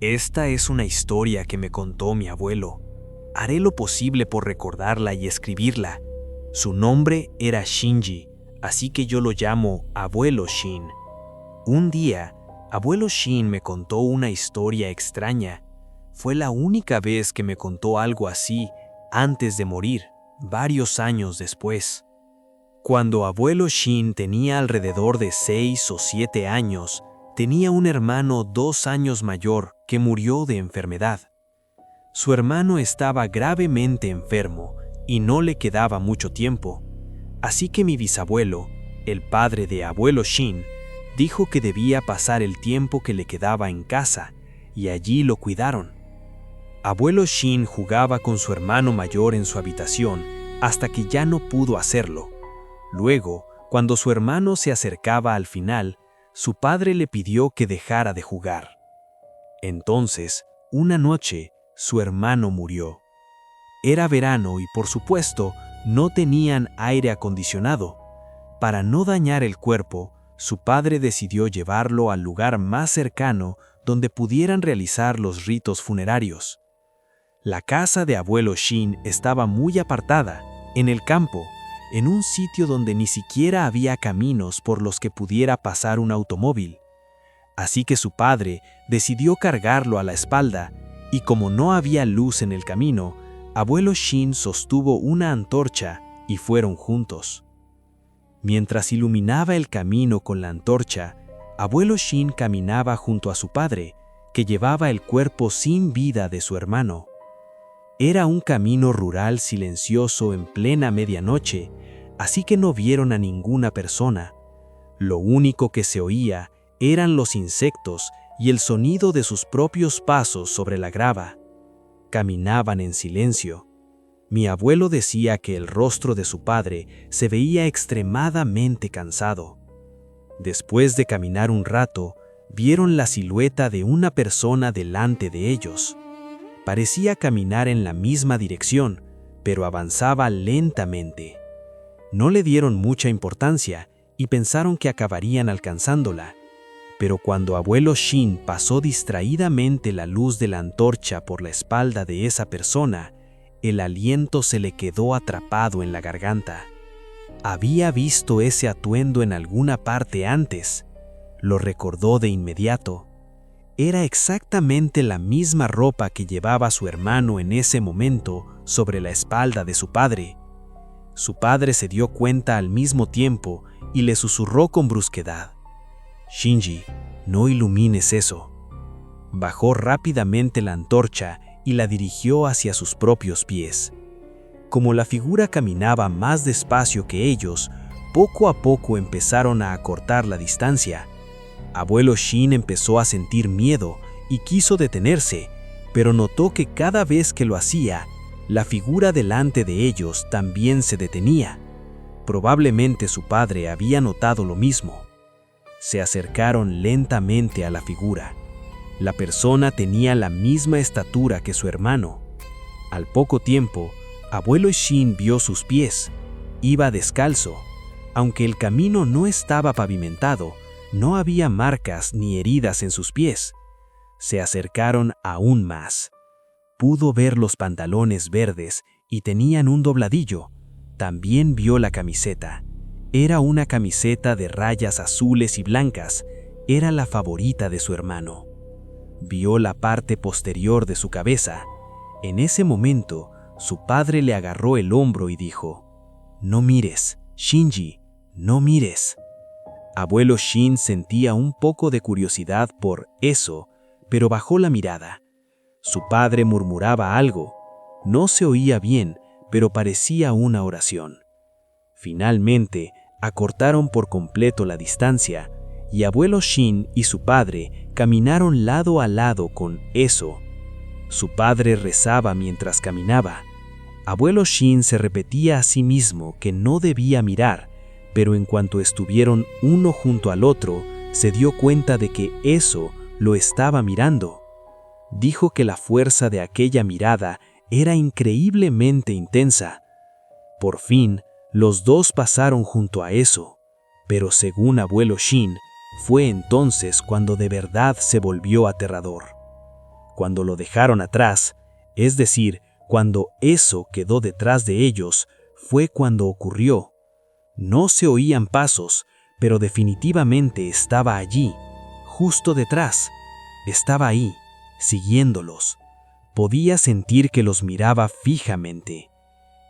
Esta es una historia que me contó mi abuelo. Haré lo posible por recordarla y escribirla. Su nombre era Shinji, así que yo lo llamo Abuelo Shin. Un día, Abuelo Shin me contó una historia extraña. Fue la única vez que me contó algo así antes de morir, varios años después. Cuando Abuelo Shin tenía alrededor de 6 o 7 años, tenía un hermano 2 años mayor que murió de enfermedad. Su hermano estaba gravemente enfermo y no le quedaba mucho tiempo, así que mi bisabuelo, el padre de Abuelo Shin, dijo que debía pasar el tiempo que le quedaba en casa, y allí lo cuidaron. Abuelo Shin jugaba con su hermano mayor en su habitación hasta que ya no pudo hacerlo. Luego, cuando su hermano se acercaba al final, su padre le pidió que dejara de jugar. Entonces, una noche, su hermano murió. Era verano y, por supuesto, no tenían aire acondicionado. Para no dañar el cuerpo, su padre decidió llevarlo al lugar más cercano donde pudieran realizar los ritos funerarios. La casa de Abuelo Shin estaba muy apartada, en el campo, en un sitio donde ni siquiera había caminos por los que pudiera pasar un automóvil. Así que su padre decidió cargarlo a la espalda, y como no había luz en el camino, Abuelo Shin sostuvo una antorcha y fueron juntos. Mientras iluminaba el camino con la antorcha, Abuelo Shin caminaba junto a su padre, que llevaba el cuerpo sin vida de su hermano. Era un camino rural silencioso en plena medianoche, así que no vieron a ninguna persona. Lo único que se oía eran los insectos y el sonido de sus propios pasos sobre la grava. Caminaban en silencio. Mi abuelo decía que el rostro de su padre se veía extremadamente cansado. Después de caminar un rato, vieron la silueta de una persona delante de ellos. Parecía caminar en la misma dirección, pero avanzaba lentamente. No le dieron mucha importancia y pensaron que acabarían alcanzándola. Pero cuando Abuelo Shin pasó distraídamente la luz de la antorcha por la espalda de esa persona, el aliento se le quedó atrapado en la garganta. Había visto ese atuendo en alguna parte antes. Lo recordó de inmediato. Era exactamente la misma ropa que llevaba su hermano en ese momento sobre la espalda de su padre. Su padre se dio cuenta al mismo tiempo y le susurró con brusquedad: «Shinji, no ilumines eso». Bajó rápidamente la antorcha y la dirigió hacia sus propios pies. Como la figura caminaba más despacio que ellos, poco a poco empezaron a acortar la distancia. Abuelo Shin empezó a sentir miedo y quiso detenerse, pero notó que cada vez que lo hacía, la figura delante de ellos también se detenía. Probablemente su padre había notado lo mismo. Se acercaron lentamente a la figura. La persona tenía la misma estatura que su hermano. Al poco tiempo, Abuelo Shin vio sus pies. Iba descalzo. Aunque el camino no estaba pavimentado, no había marcas ni heridas en sus pies. Se acercaron aún más. Pudo ver los pantalones verdes y tenían un dobladillo. También vio la camiseta. Era una camiseta de rayas azules y blancas. Era la favorita de su hermano. Vio la parte posterior de su cabeza. En ese momento, su padre le agarró el hombro y dijo: «No mires, Shinji, no mires». Abuelo Shin sentía un poco de curiosidad por eso, pero bajó la mirada. Su padre murmuraba algo. No se oía bien, pero parecía una oración. Finalmente, acortaron por completo la distancia, y Abuelo Shin y su padre caminaron lado a lado con eso. Su padre rezaba mientras caminaba. Abuelo Shin se repetía a sí mismo que no debía mirar, pero en cuanto estuvieron uno junto al otro, se dio cuenta de que eso lo estaba mirando. Dijo que la fuerza de aquella mirada era increíblemente intensa. Por fin, los dos pasaron junto a eso, pero según Abuelo Shin, fue entonces cuando de verdad se volvió aterrador. Cuando lo dejaron atrás, es decir, cuando eso quedó detrás de ellos, fue cuando ocurrió. No se oían pasos, pero definitivamente estaba allí, justo detrás. Estaba ahí, siguiéndolos. Podía sentir que los miraba fijamente.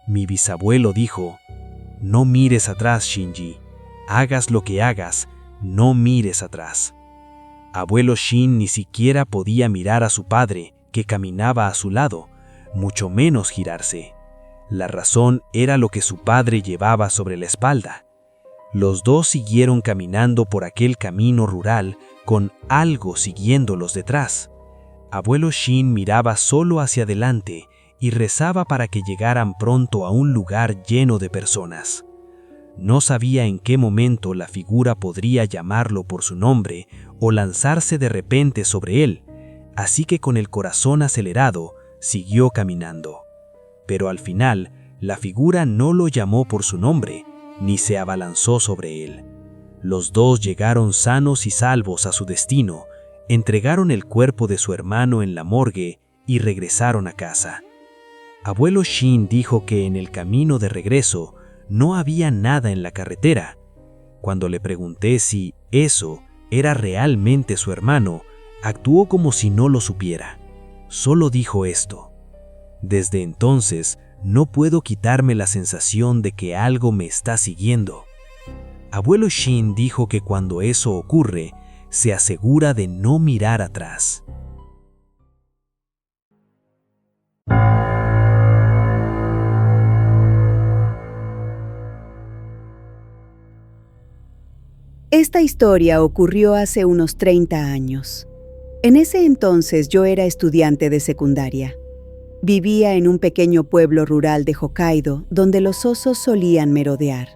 Mi bisabuelo dijo: «No mires atrás, Shinji. Hagas lo que hagas, no mires atrás». Abuelo Shin ni siquiera podía mirar a su padre, que caminaba a su lado, mucho menos girarse. La razón era lo que su padre llevaba sobre la espalda. Los dos siguieron caminando por aquel camino rural con algo siguiéndolos detrás. Abuelo Shin miraba solo hacia adelante y rezaba para que llegaran pronto a un lugar lleno de personas. No sabía en qué momento la figura podría llamarlo por su nombre o lanzarse de repente sobre él, así que con el corazón acelerado siguió caminando. Pero al final, la figura no lo llamó por su nombre, ni se abalanzó sobre él. Los dos llegaron sanos y salvos a su destino, entregaron el cuerpo de su hermano en la morgue y regresaron a casa. Abuelo Shin dijo que en el camino de regreso no había nada en la carretera. Cuando le pregunté si eso era realmente su hermano, actuó como si no lo supiera. Solo dijo esto: «Desde entonces, no puedo quitarme la sensación de que algo me está siguiendo». Abuelo Shin dijo que cuando eso ocurre, se asegura de no mirar atrás. Esta historia ocurrió hace unos 30 años. En ese entonces yo era estudiante de secundaria. Vivía en un pequeño pueblo rural de Hokkaido donde los osos solían merodear.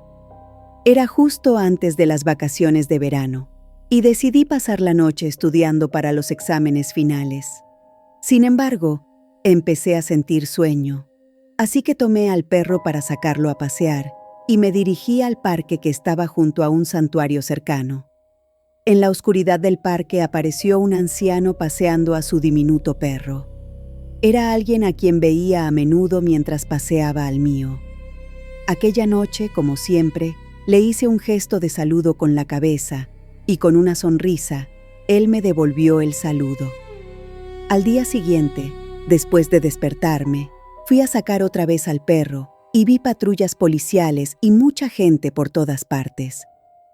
Era justo antes de las vacaciones de verano y decidí pasar la noche estudiando para los exámenes finales. Sin embargo, empecé a sentir sueño, así que tomé al perro para sacarlo a pasear y me dirigí al parque que estaba junto a un santuario cercano. En la oscuridad del parque apareció un anciano paseando a su diminuto perro. Era alguien a quien veía a menudo mientras paseaba al mío. Aquella noche, como siempre, le hice un gesto de saludo con la cabeza y con una sonrisa, él me devolvió el saludo. Al día siguiente, después de despertarme, fui a sacar otra vez al perro y vi patrullas policiales y mucha gente por todas partes.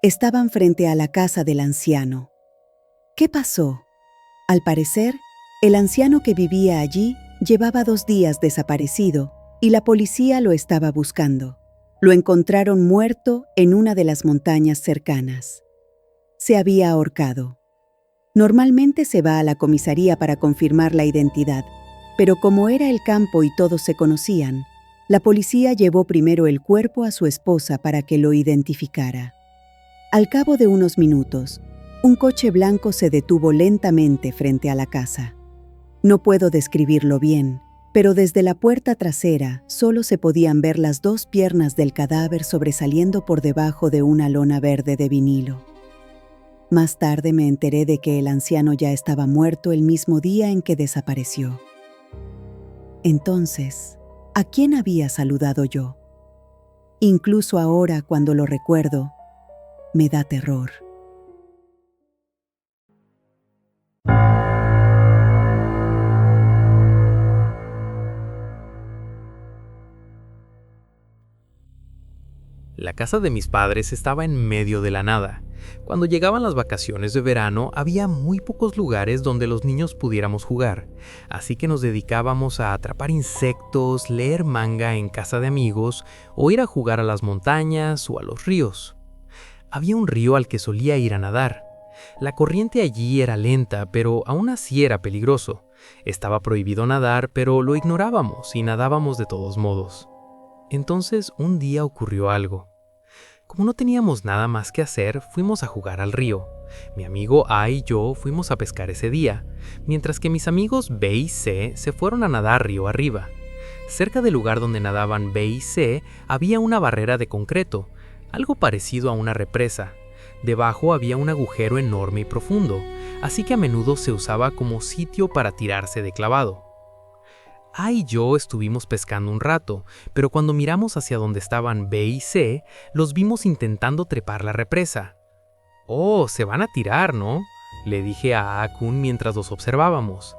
Estaban frente a la casa del anciano. ¿Qué pasó? Al parecer, el anciano que vivía allí llevaba 2 días desaparecido y la policía lo estaba buscando. Lo encontraron muerto en una de las montañas cercanas. Se había ahorcado. Normalmente se va a la comisaría para confirmar la identidad, pero como era el campo y todos se conocían, la policía llevó primero el cuerpo a su esposa para que lo identificara. Al cabo de unos minutos, un coche blanco se detuvo lentamente frente a la casa. No puedo describirlo bien, pero desde la puerta trasera solo se podían ver las 2 piernas del cadáver sobresaliendo por debajo de una lona verde de vinilo. Más tarde me enteré de que el anciano ya estaba muerto el mismo día en que desapareció. Entonces, ¿a quién había saludado yo? Incluso ahora, cuando lo recuerdo, me da terror. La casa de mis padres estaba en medio de la nada. Cuando llegaban las vacaciones de verano, había muy pocos lugares donde los niños pudiéramos jugar, así que nos dedicábamos a atrapar insectos, leer manga en casa de amigos o ir a jugar a las montañas o a los ríos. Había un río al que solía ir a nadar. La corriente allí era lenta, pero aún así era peligroso. Estaba prohibido nadar, pero lo ignorábamos y nadábamos de todos modos. Entonces un día ocurrió algo. Como no teníamos nada más que hacer, fuimos a jugar al río. Mi amigo A y yo fuimos a pescar ese día, mientras que mis amigos B y C se fueron a nadar río arriba. Cerca del lugar donde nadaban B y C había una barrera de concreto, algo parecido a una represa. Debajo había un agujero enorme y profundo, así que a menudo se usaba como sitio para tirarse de clavado. A y yo estuvimos pescando un rato, pero cuando miramos hacia donde estaban B y C, los vimos intentando trepar la represa. «Oh, se van a tirar, ¿no?», le dije a A-kun mientras los observábamos.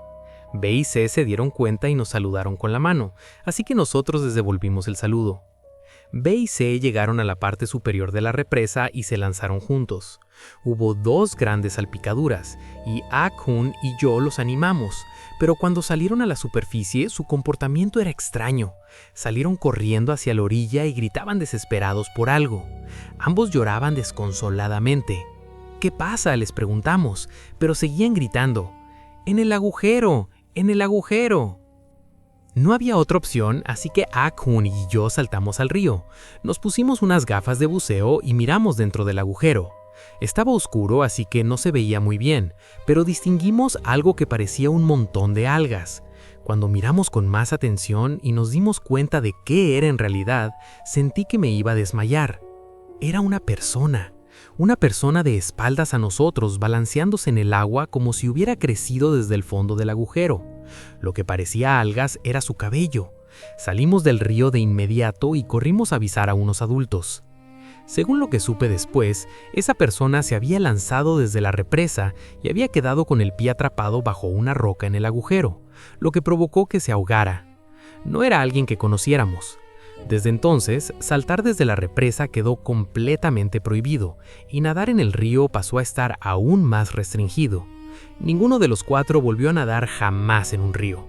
B y C se dieron cuenta y nos saludaron con la mano, así que nosotros les devolvimos el saludo. B y C llegaron a la parte superior de la represa y se lanzaron juntos. Hubo 2 grandes salpicaduras, y A-kun y yo los animamos, pero cuando salieron a la superficie su comportamiento era extraño. Salieron corriendo hacia la orilla y gritaban desesperados por algo. Ambos lloraban desconsoladamente. «¿Qué pasa?», les preguntamos, pero seguían gritando. «¡En el agujero! ¡En el agujero!». No había otra opción, así que A-kun y yo saltamos al río. Nos pusimos unas gafas de buceo y miramos dentro del agujero. Estaba oscuro, así que no se veía muy bien, pero distinguimos algo que parecía un montón de algas. Cuando miramos con más atención y nos dimos cuenta de qué era en realidad, sentí que me iba a desmayar. Era una persona de espaldas a nosotros, balanceándose en el agua como si hubiera crecido desde el fondo del agujero. Lo que parecía algas era su cabello. Salimos del río de inmediato y corrimos a avisar a unos adultos. Según lo que supe después, esa persona se había lanzado desde la represa y había quedado con el pie atrapado bajo una roca en el agujero, lo que provocó que se ahogara. No era alguien que conociéramos. Desde entonces, saltar desde la represa quedó completamente prohibido y nadar en el río pasó a estar aún más restringido. Ninguno de los 4 volvió a nadar jamás en un río.